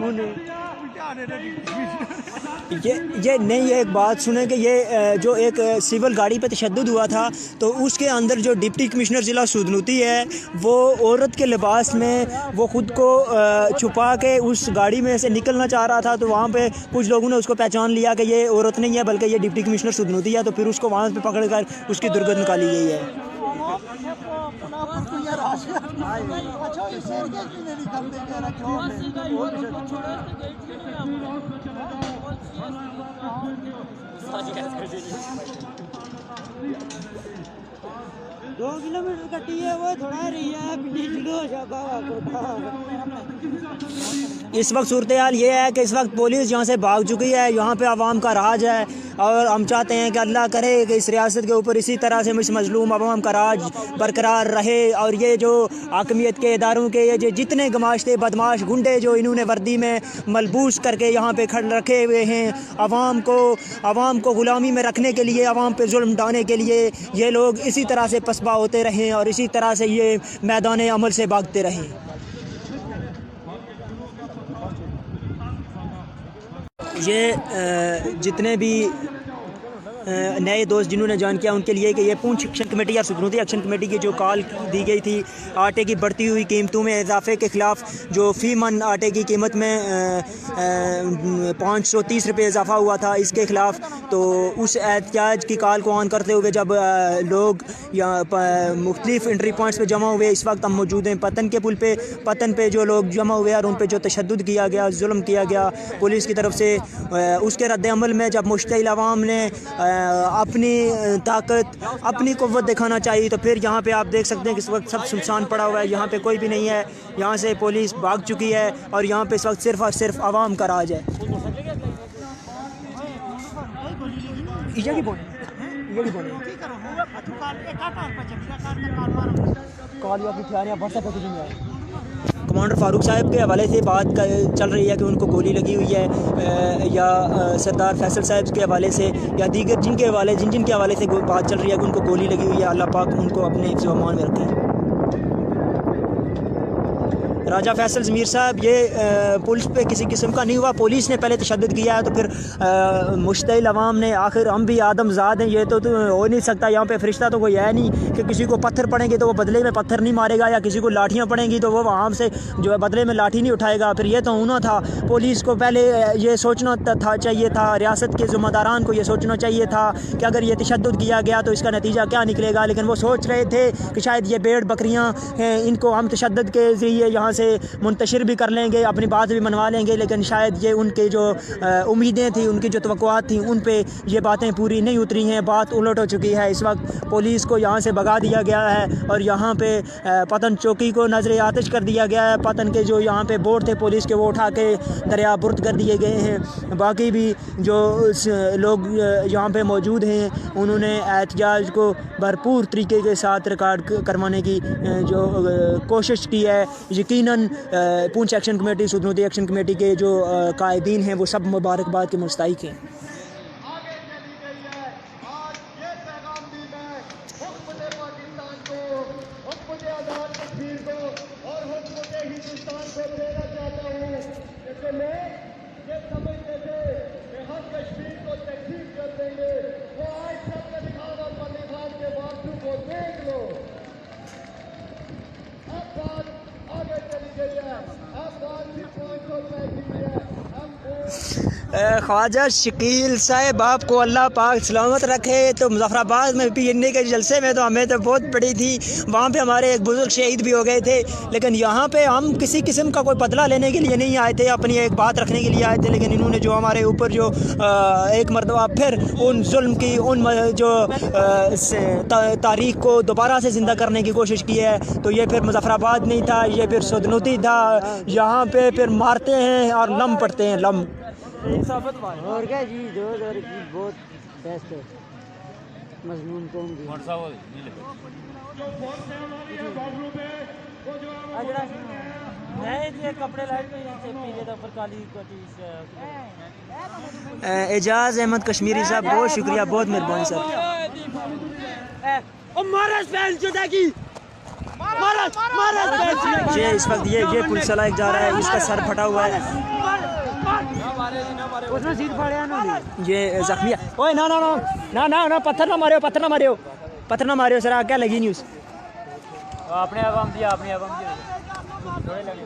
ये नहीं, एक बात सुने कि ये जो एक सिविल गाड़ी पे तशद्दुद हुआ था, तो उसके अंदर जो डिप्टी कमिश्नर ज़िला सुदनूती है, वो औरत के लिबास में वो ख़ुद को छुपा के उस गाड़ी में से निकलना चाह रहा था। तो वहाँ पे कुछ लोगों ने उसको पहचान लिया कि ये औरत नहीं है बल्कि ये डिप्टी कमिश्नर सुदनूती है, तो फिर उसको वहाँ पे पकड़ कर उसकी दुर्गत निकाली गई है। दो किलोमीटर कटी है वो थोड़ा रही है। इस वक्त सूरत हाल ये है कि इस वक्त पुलिस यहाँ से भाग चुकी है, यहाँ पे आवाम का राज है, और हम चाहते हैं कि अल्लाह करे कि इस रियासत के ऊपर इसी तरह से इस मजलूम आवाम का राज बरकरार रहे। और ये जो हाकमियत के इदारों के ये जो जितने गमाशते बदमाश गुंडे जो इन्होंने वर्दी में मलबूस करके यहाँ पे खड़ रखे हुए हैं, आवाम को ग़ुलामी में रखने के लिए, आवाम पे जुल्म ढाने के लिए, ये लोग इसी तरह से पसबा होते रहें और इसी तरह से ये मैदान अमल से भागते रहें। ये जितने भी नए दोस्त जिन्होंने ज्वाइन किया उनके लिए कि ये पूंछ एक्शन कमेटी या सुदनूती एक्शन कमेटी की जो कॉल दी गई थी आटे की बढ़ती हुई कीमतों में इजाफे के ख़िलाफ़, जो फ़ी मन आटे की कीमत में 530 रुपये इजाफा हुआ था, इसके ख़िलाफ़ तो उस एहतियाज की कॉल को ऑन करते हुए जब लोग यहाँ मुख्तलिफ एंट्री पॉइंट्स पर जमा हुए, इस वक्त हम मौजूद हैं पतन के पुल पे। पतन पे जो लोग जमा हुए और उन पर जो तशद्दुद किया गया, जुल्म किया गया पुलिस की तरफ से, उसके रद्द-ए-अमल में जब मुश्तिल अवाम ने अपनी ताकत, अपनी क़ुव्वत दिखाना चाहिए, तो फिर यहाँ पे आप देख सकते हैं कि इस वक्त सब सुनसान पड़ा हुआ है, यहाँ पे कोई भी नहीं है, यहाँ से पुलिस भाग चुकी है और यहाँ पे इस वक्त सिर्फ़ और सिर्फ आवाम का राज है। कमांडर फारूक साहब के हवाले से बात चल रही है कि उनको गोली लगी हुई है, या सरदार फैसल साहब के हवाले से, या दीगर जिन के हवाले से बात चल रही है कि उनको गोली लगी हुई है। अल्लाह पाक उनको अपने हिफ्ज़-ओ-अमान में रखे। राजा फैसल ज़मीर साहब, ये पुलिस पे किसी किस्म का नहीं हुआ। पुलिस ने पहले तशद्दुद किया है तो फिर मुश्तइल अवाम ने, आखिर हम भी आदमजाद हैं, ये तो हो नहीं सकता। यहाँ पे फरिश्ता तो कोई है नहीं कि किसी को पत्थर पड़ेंगे तो वो बदले में पत्थर नहीं मारेगा, या किसी को लाठियाँ पड़ेंगी तो वो वहाँ से जो है बदले में लाठी नहीं उठाएगा। फिर ये तो होना था, पुलिस को पहले ये सोचना था चाहिए था, रियासत के ज़िम्मेदारान को ये सोचना चाहिए था कि अगर ये तशद्दुद किया गया तो इसका नतीजा क्या निकलेगा। लेकिन वो सोच रहे थे कि शायद ये भेड़ बकरियाँ हैं, इनको हम तशद्दुद के ज़रिए यहाँ से मुंतशिर भी कर लेंगे, अपनी बात भी मनवा लेंगे। लेकिन शायद ये उनके जो उम्मीदें थी, उनकी जो तवक्कुआत थी, उन पे ये बातें पूरी नहीं उतरी हैं। बात उलट हो चुकी है। इस वक्त पुलिस को यहाँ से भगा दिया गया है और यहाँ पे पतन चौकी को नजर आतिश कर दिया गया है। पतन के जो यहाँ पे बोर्ड थे पुलिस के, वो उठा के दरिया बुर्द कर दिए गए हैं। बाकी भी जो लोग यहाँ पे मौजूद हैं, उन्होंने एहतजाज को भरपूर तरीके के साथ रिकॉर्ड करवाने की जो कोशिश की है। यकीनन पूंछ एक्शन कमेटी, सुदनूती एक्शन कमेटी के जो कायदीन हैं वो सब मुबारकबाद के मुस्तहिक हैं। ख्वाजा शकील साहब आपको अल्लाह पाक सलामत रखे। तो मुजफ्फराबाद में पीने के जलसे में तो हमें तो बहुत पड़ी थी, वहाँ पे हमारे एक बुज़ुर्ग शहीद भी हो गए थे। लेकिन यहाँ पे हम किसी किस्म का कोई बदला लेने के लिए नहीं आए थे, अपनी एक बात रखने के लिए आए थे। लेकिन इन्होंने जो हमारे ऊपर जो एक मरतबा फिर उन जुल्म की, उन जो तारीख़ को दोबारा से ज़िंदा करने की कोशिश की है। तो ये फिर मुजफ्फराबाद नहीं था, ये फिर सुदनूती था। यहाँ पे फिर मारते हैं और लम पड़ते हैं, लम। और क्या जी, जो बहुत बेस्ट है मजनून कौन की नहीं कपड़े लाइट पीले तो फिर काली एजाज अहमद कश्मीरी साहब, बहुत शुक्रिया, बहुत मेहरबानी सर। ये इस वक्त ये पुलिस वाला एक जा रहा है, इसका सर फटा हुआ है, उसने सीट फाड़िया ना। ये जख्मी है। ओए ना ना ना ना ना ना पत्थर ना मारियो, पत्थर ना मारियो, पत्थर ना मारियो सर। क्या लगी न्यूज़ आपने आवाम दिया, आपने आवाम दिया थोड़े लगे।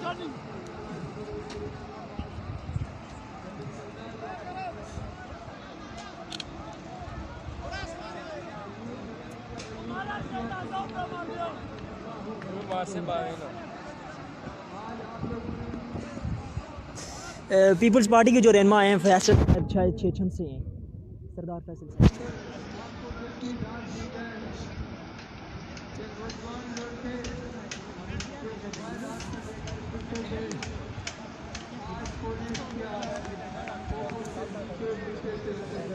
पीपल्स पार्टी के जो रहनुमा हैं फैसल छेछन से हैं, सरदार फैसल से।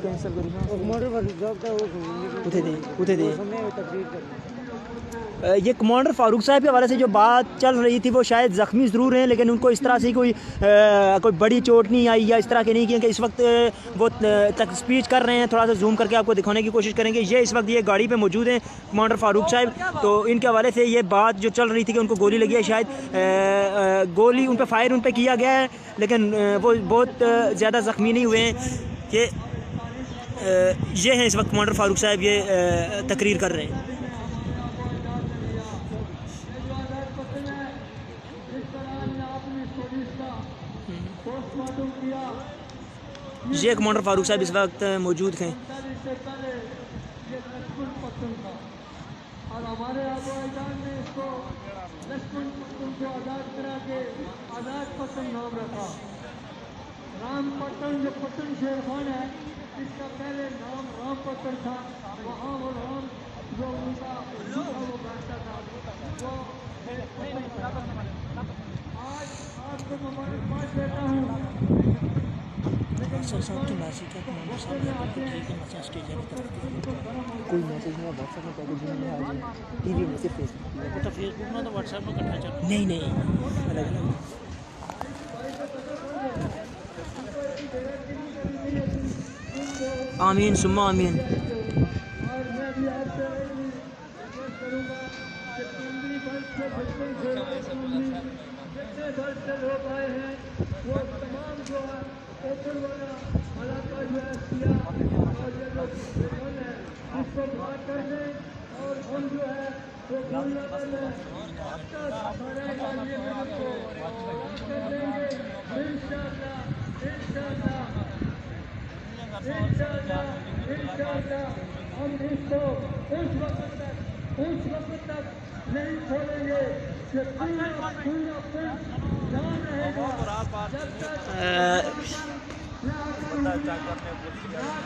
कैंसिल करी ये कमांडर फारूक साहब के हवाले से जो बात चल रही थी, वो शायद ज़ख्मी ज़रूर हैं, लेकिन उनको इस तरह से कोई बड़ी चोट नहीं आई या इस तरह के नहीं, क्योंकि इस वक्त वो तक स्पीच कर रहे हैं। थोड़ा सा जूम करके आपको दिखाने की कोशिश करेंगे। ये इस वक्त ये गाड़ी पे मौजूद हैं कमांडर फारूक साहब। तो इनके हवाले से ये बात जो चल रही थी कि उनको गोली लगी है, शायद गोली उन पर फायर उन पर किया गया है, लेकिन वो बहुत ज़्यादा ज़ख्मी नहीं हुए हैं। ये हैं इस वक्त कमांडर फारूक साहब, ये तकरीर कर रहे हैं। ये कमांडर फारूक साहब इस वक्त मौजूद हैं। और हमारे आबाजान ने इसको लक्ष्मण पट्टन को आज़ाद करा के आज़ाद पट्टन नाम रखा। राम पट्टन जो पट्टन शेर खान है, इसका पहले नाम राम पट्टन था। वहाँ वो राम जो उनका वो बैठता था, वो आज आपको मुबारकबाद देता हूँ। कोई मैसेज नहीं, व्हाट्सएप में पैकेजिंग में आ जाए, टीवी में सिर्फ फेसबुक, तो फेसबुक में तो व्हाट्सएप में करना चाहिए। नहीं नहीं, अलग अलग। आमीन सुम्मा आमीन। और मैं भी आपसे रिक्वेस्ट करूँगा कि केंद्रीय बल से बचपन से घर से लोग आए हैं वो तमाम जो है ओपरवाला इलाका जो है किया और ये लोग दुश्मन है इसको बात कर लें और हम जो है वो भूलना कर लें अब तक बढ़ेगा ये मिनट को कर लेंगे इंशाअल्लाह इंशाअल्लाह इंशाअल्लाह इंशाअल्लाह हम इसको उस वक्त तक नहीं छोड़ेंगे कि पूरा पूरा पुलिस जान रहेगा जब तक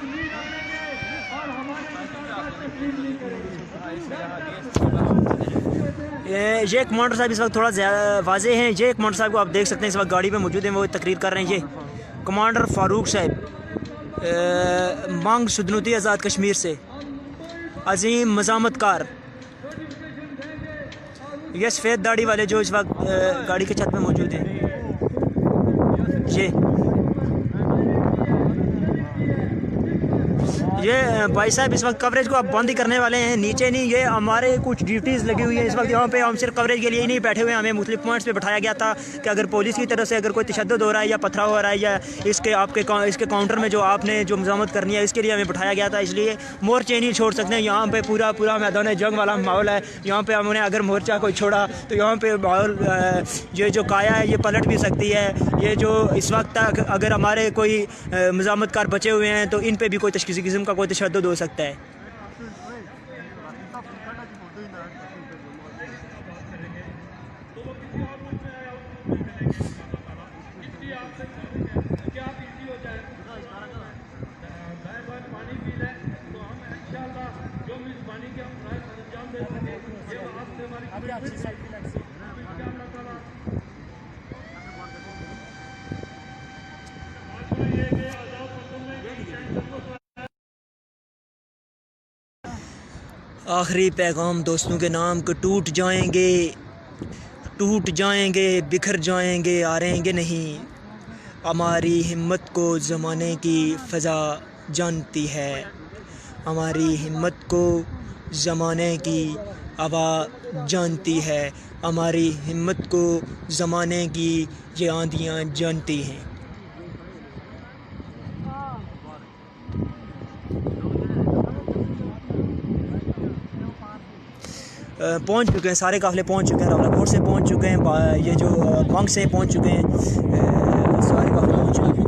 नहीं डालेंगे और हमारे मुताबिक तस्लीम नहीं करेंगे। ये कमांडर साहब इस वक्त थोड़ा वाजे हैं। ये कमांडर साहब को आप देख सकते हैं इस वक्त गाड़ी में मौजूद हैं, वो तकरीर कर रहे हैं। ये कमांडर फारूक साहब मांग सुदनूती आज़ाद कश्मीर से अजीम मज़ामतकार, ये सफ़ेद दाढ़ी वाले जो इस वक्त गाड़ी के छत में मौजूद हैं। ये भाई साहब इस वक्त कवरेज को आप बंद ही करने वाले हैं, नीचे नहीं। ये हमारे कुछ ड्यूटीज़ लगी हुई है इस वक्त यहाँ पे। हम सिर्फ कवरेज के लिए ही नहीं बैठे हुए हैं, हमें मुख्तलिफ पॉइंट्स पे बैठाया गया था कि अगर पुलिस की तरफ से अगर कोई तशद्दुद हो रहा है या पथराव हो रहा है या इसके काउंटर में जो आपने जो मज़ामत करनी है इसके लिए हमें बैठाया गया था। इसलिए मोर्चे नहीं छोड़ सकते हैं। यहाँ पर पूरा मैदान जंग वाला माहौल है। यहाँ पर हमने अगर मोर्चा कोई छोड़ा तो यहाँ पर माहौल ये जो काया है ये पलट भी सकती है। ये जो इस वक्त तक अगर हमारे कोई मज़ामतकार बचे हुए हैं तो इन पर भी कोई किसी किस्म का कोई तशद्दुद हो सकता है। आखिरी पैगाम दोस्तों के नाम को टूट जाएंगे बिखर जाएंगे हारेंगे नहीं। हमारी हिम्मत को ज़माने की फ़ज़ा जानती है, हमारी हिम्मत को ज़माने की हवा जानती है, हमारी हिम्मत को ज़माने की ये आंधियाँ जानती हैं। पहुंच चुके हैं, सारे काफ़िले पहुंच चुके हैं। रावलाकोट से पहुंच चुके हैं, ये जो बंग से पहुंच चुके हैं, सारे काफ़िले पहुंच चुके हैं।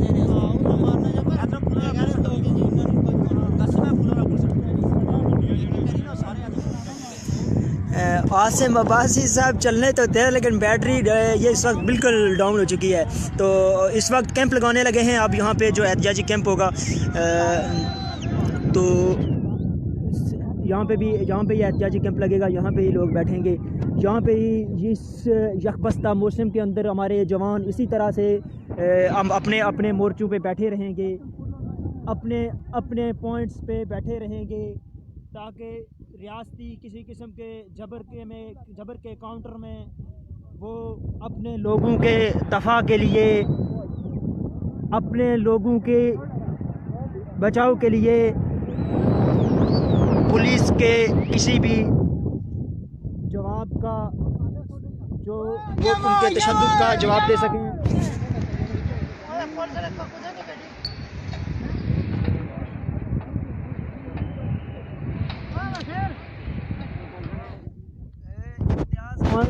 आसिम अब्बासी साहब चलने तो थे लेकिन बैटरी ये इस वक्त बिल्कुल डाउन हो चुकी है। तो इस वक्त कैंप लगाने लगे हैं। अब यहाँ पे जो एहतियाजी कैंप होगा तो यहाँ पे ये एहतियाजी कैंप लगेगा। यहाँ पे ही लोग बैठेंगे। यहाँ पे ही इस यकबस्ता मौसम के अंदर हमारे जवान इसी तरह से हम अपने मोर्चों पे बैठे रहेंगे, अपने पॉइंट्स पे बैठे रहेंगे ताकि रियासती किसी किस्म के जबर के काउंटर में वो अपने लोगों के दफ़ा के लिए, अपने लोगों के बचाव के लिए पुलिस के किसी भी जवाब का जो वो उनके तशद्दुद का जवाब दे सकें।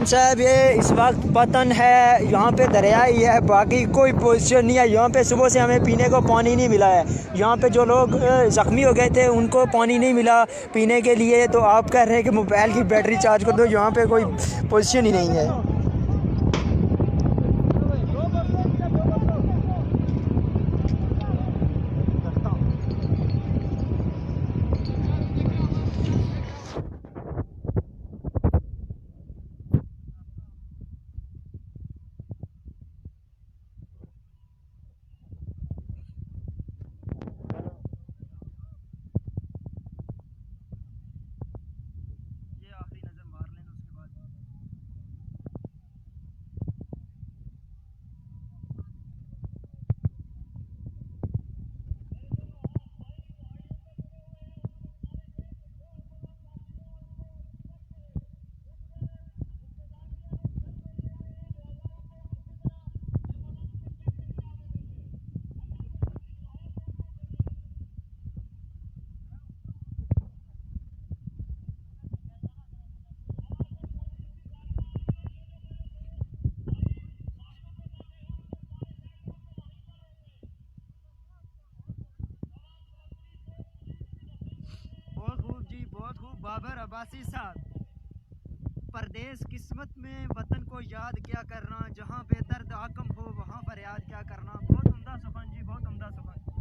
साहब ये इस वक्त पतन है, यहाँ पे दरिया ही है, बाकी कोई पोजीशन नहीं है। यहाँ पे सुबह से हमें पीने को पानी नहीं मिला है। यहाँ पे जो लोग ज़ख्मी हो गए थे उनको पानी नहीं मिला पीने के लिए। तो आप कह रहे हैं कि मोबाइल की बैटरी चार्ज कर दो, यहाँ पे कोई पोजीशन ही नहीं है। बहुत खूब जी, बहुत खूब। बाबर अब्बासी साहब, परदेश किस्मत में वतन को याद क्या करना, जहाँ बेदर्द आकम हो वहाँ फरियाद क्या करना। बहुत उम्दा सुखन जी, बहुत उम्दा सुखन।